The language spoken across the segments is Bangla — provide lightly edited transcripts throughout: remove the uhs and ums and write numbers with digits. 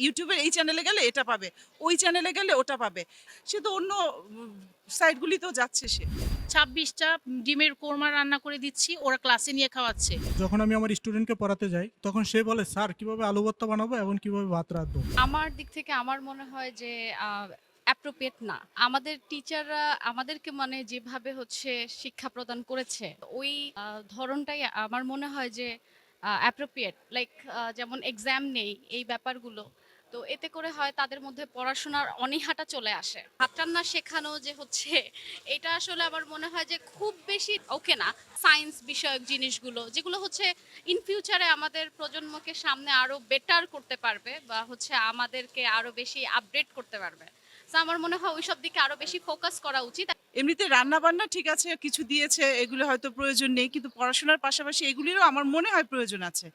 ইউটিউবের এই চ্যানেলে গেলে এটা পাবে, ওই চ্যানেলে গেলে ওটা পাবে। সে তো অন্য সাইটগুলিতেও যাচ্ছে সে। ২৬টা ডিমের কোরমা রান্না করে দিচ্ছি, ওরা ক্লাসে নিয়ে খাওয়াচ্ছে। যখন আমি আমার স্টুডেন্টকে পড়াতে যাই তখন সে বলে, স্যার কিভাবে আলু ভর্তা বানাবো এবং কিভাবে ভাত রাঁধবো। আমার দিক থেকে আমার মনে হয় যে অ্যাপ্রোপ্রিয়েট না। আমাদের টিচাররা আমাদেরকে মানে যেভাবে হচ্ছে শিক্ষা প্রদান করেছে, ওই ধরনটাই আমার মনে হয় যে অ্যাপ্রোপ্রিয়েট। লাইক যেমন এক্সাম নেই, এই ব্যাপারগুলো। তো এতে করে হয় তাদের মধ্যে পড়াশোনার অনীহাটা চলে আসে। হাত রান্না শেখানো যে হচ্ছে, এটা আসলে আমার মনে হয় যে খুব বেশি ওকে না। সায়েন্স বিষয়ক জিনিসগুলো যেগুলো হচ্ছে ইন ফিউচারে আমাদের প্রজন্মকে সামনে আরো বেটার করতে পারবে বা হচ্ছে আমাদেরকে আরো বেশি আপডেট করতে পারবে। তো আমার মনে হয় ওইসব দিকে আরো বেশি ফোকাস করা উচিত। এমনিতে রান্না-বান্না ঠিক আছে, কিছু দিয়েছে, এগুলো হয়তো প্রয়োজন নেই। কিন্তু পড়াশোনার পাশাপাশি এগুলিরও আমার মনে হয় প্রয়োজন আছে।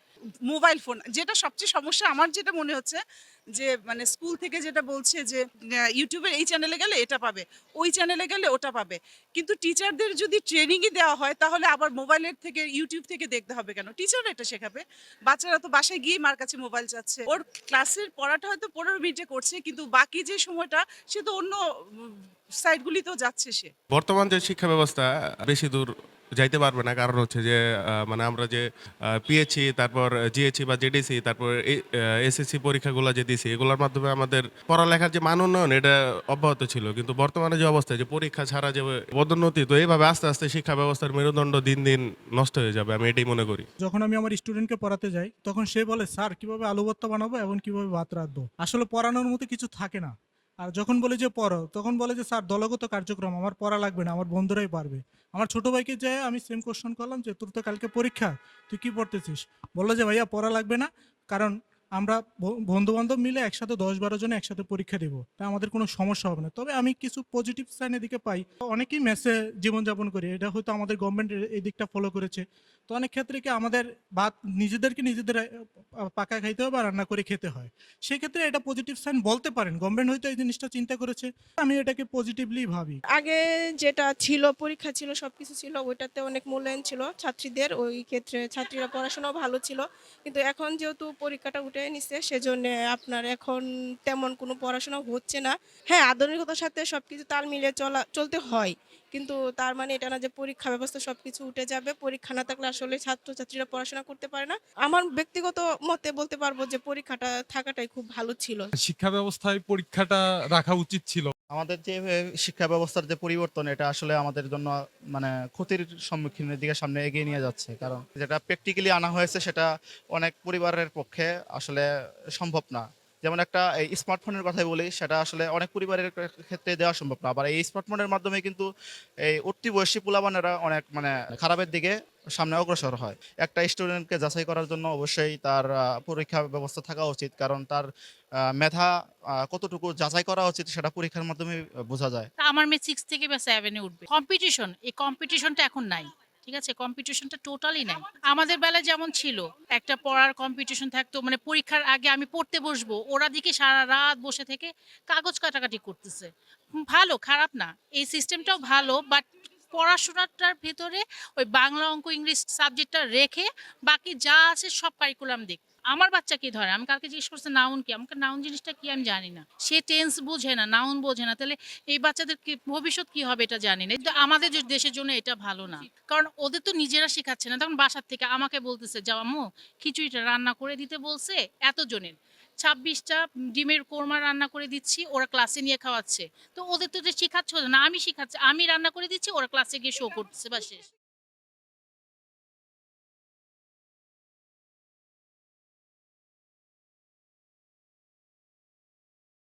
মোবাইল ফোন যেটা সবচেয়ে সমস্যা আমার যেটা মনে হচ্ছে যে মানে স্কুল থেকে যেটা বলছে যে ইউটিউবের এই চ্যানেলে গেলে এটা পাবে, ওই চ্যানেলে গেলে ওটা পাবে। কিন্তু টিচারদের যদি ট্রেনিংই দেওয়া হয় তাহলে আবার মোবাইলের থেকে ইউটিউব থেকে দেখতে হবে কেন? টিচাররা এটা শেখাবে। বাচ্চারা তো বাসায় গিয়েই মার কাছে মোবাইল চাচ্ছে। ওর ক্লাসের পড়াটা হয়তো ১৫ মিনিটে করছে কিন্তু বাকি যে সময়টা সে তো অন্য সাইটগুলিতেও যাচ্ছে সে। বর্তমান যে শিক্ষা ব্যবস্থা বেশি দূর যাইতে পারবে না, কারণ হচ্ছে যে মানে আমরা যে পিএইচই, তারপর জিএইচই বা জেডিসি, তারপর এসএসসি পরীক্ষাগুলো যে দিছি, এগুলোর মাধ্যমে আমাদের পড়ালেখার যে মান উন্নয়ন এটা অব্যাহত ছিল। কিন্তু বর্তমানে যে অবস্থা, যে পরীক্ষা ছাড়া যে পদোন্নতি, তো এইভাবে আস্তে আস্তে শিক্ষা ব্যবস্থার মেরুদণ্ড দিন দিন নষ্ট হয়ে যাবে, আমি এটাই মনে করি। যখন আমি আমার স্টুডেন্টকে পড়াতে যাই তখন সে বলে, স্যার কিভাবে আলু ভর্তা বানাবো এবং কিভাবে ভাত রাঁধবো। আসলে পড়ানোর মতো কিছু থাকে না। আর যখন বলে যে পড়ো তখন বলে যে স্যার দলগত কার্যক্রম, আমার পড়া লাগবে না, আমার বন্ধুরাই পারবে। আমার ছোট ভাইকে যে আমি সেম কোশ্চেন করলাম যে তোর তো কালকে পরীক্ষা, তুই কি পড়তেছিস? বললো যে ভাইয়া পড়া লাগবে না, কারণ আমরা বন্ধু বান্ধব মিলে একসাথে 10-12 জনে একসাথে পরীক্ষা দেবো, তাই আমাদের কোনো সমস্যা হবে না। তবে আমি কিছু পজিটিভ সাইনের দিকে পাই, অনেকেই মেসে জীবনযাপন করি, এটা হয়তো আমাদের গভর্নমেন্ট এই দিকটা ফলো করেছে। তো অনেক ক্ষেত্রে কি আমাদের ভাত নিজেদেরকে নিজেদের পাকা খাইতে হয় বা রান্না করে খেতে হয়। সেক্ষেত্রে এটা পজিটিভ সাইন বলতে পারেন, গভর্নমেন্ট হয়তো এই জিনিসটা চিন্তা করেছে। আমি এটাকে পজিটিভলি ভাবি। আগে যেটা ছিল, পরীক্ষা ছিল, সবকিছু ছিল, ওইটাতে অনেক মূল্যায়ন ছিল ছাত্রীদের। ওই ক্ষেত্রে ছাত্রীরা পড়াশোনাও ভালো ছিল। কিন্তু এখন যেহেতু পরীক্ষাটা উঠে নিছে, সেজন্য আপনার এখন তেমন কোনো পড়াশোনা হচ্ছে না। হ্যাঁ, আধুনিকতার সাথে সবকিছু তাল মিলিয়ে চলতে হয়। কিন্তু তার মানে এটা না যে পরীক্ষা ব্যবস্থা সবকিছু উঠে যাবে। পরীক্ষা না থাকলে আসলে ছাত্রছাত্রীরা পড়াশোনা করতে পারে না। আমার ব্যক্তিগত মতে বলতে পারবো যে পরীক্ষাটা থাকাটাই খুব ভালো ছিল। শিক্ষা ব্যবস্থায় পরীক্ষাটা রাখা উচিত ছিল। আমাদের যে শিক্ষা ব্যবস্থার যে পরিবর্তন, এটা আসলে আমাদের জন্য মানে ক্ষতির সম্মুখীনের দিকে সামনে এগিয়ে নিয়ে যাচ্ছে। কারণ যেটা প্র্যাকটিক্যালি আনা হয়েছে সেটা অনেক পরিবারের পক্ষে আসলে সম্ভব না। যেমন একটা এই স্মার্টফোনের কথাই বলি, সেটা আসলে অনেক পরিবারের ক্ষেত্রে দেওয়া সম্ভব না। আবার এই স্মার্টফোনের মাধ্যমে কিন্তু এই উঠতি বয়সী পোলাপানেরা অনেক মানে খারাপের দিকে সামনে অগ্রসর হয়। একটা স্টুডেন্টকে যাচাই করার জন্য অবশ্যই তার পরীক্ষা ব্যবস্থা থাকা উচিত, কারণ তার মেধা কতটুকু যাচাই করা উচিত সেটা পরীক্ষার মাধ্যমে বোঝা যায়। তা আমার মেয়ে 6 থেকে বা 7 এ উঠবে। কম্পিটিশন, এই কম্পিটিশনটা এখন নাই। ঠিক আছে? কম্পিটিশনটা টোটালি নাই। আমাদের বেলায় যেমন ছিল, একটা পড়ার কম্পিটিশন থাকতো, মানে পরীক্ষার আগে আমি পড়তে বসবো। ওরা দেখি সারারাত বসে থেকে কাগজ কাটাকাটি করতেছে। ভালো, খারাপ না। এই সিস্টেমটাও ভালো, বাট পড়াশোনাটার ভেতরে ওই বাংলা, অঙ্ক, ইংলিশ সাবজেক্টটা রেখে বাকি যা আছে সব কারিকুলাম দিক। আমার বাচ্চা কি ধরে? আমি কালকে জিজ্ঞেস করছি নাউন কি? আমাকে নাউন জিনিসটা কি আমি জানি না। সে টেন্স বোঝে না, নাউন বোঝে না। তাহলে এই বাচ্চাদের কি ভবিষ্যৎ কি হবে এটা জানি না। কিন্তু আমাদের দেশের জন্য এটা ভালো না। কারণ ওদের তো নিজেরা শিখাচ্ছে না। তখন বাসার থেকে আমাকে বলতেছে, যাও আম্মু খিচুড়িটা রান্না করে দিতে বলছে এতজনের। ২৬টা ডিমের কোরমা রান্না করে দিচ্ছি, ওরা ক্লাসে নিয়ে খাওয়াচ্ছে। তো ওদের তো যে শিখাচ্ছ না, আমি শিখাচ্ছি। আমি রান্না করে দিচ্ছি, ওরা ক্লাসে গিয়ে শো করতেছে, বা শেষ।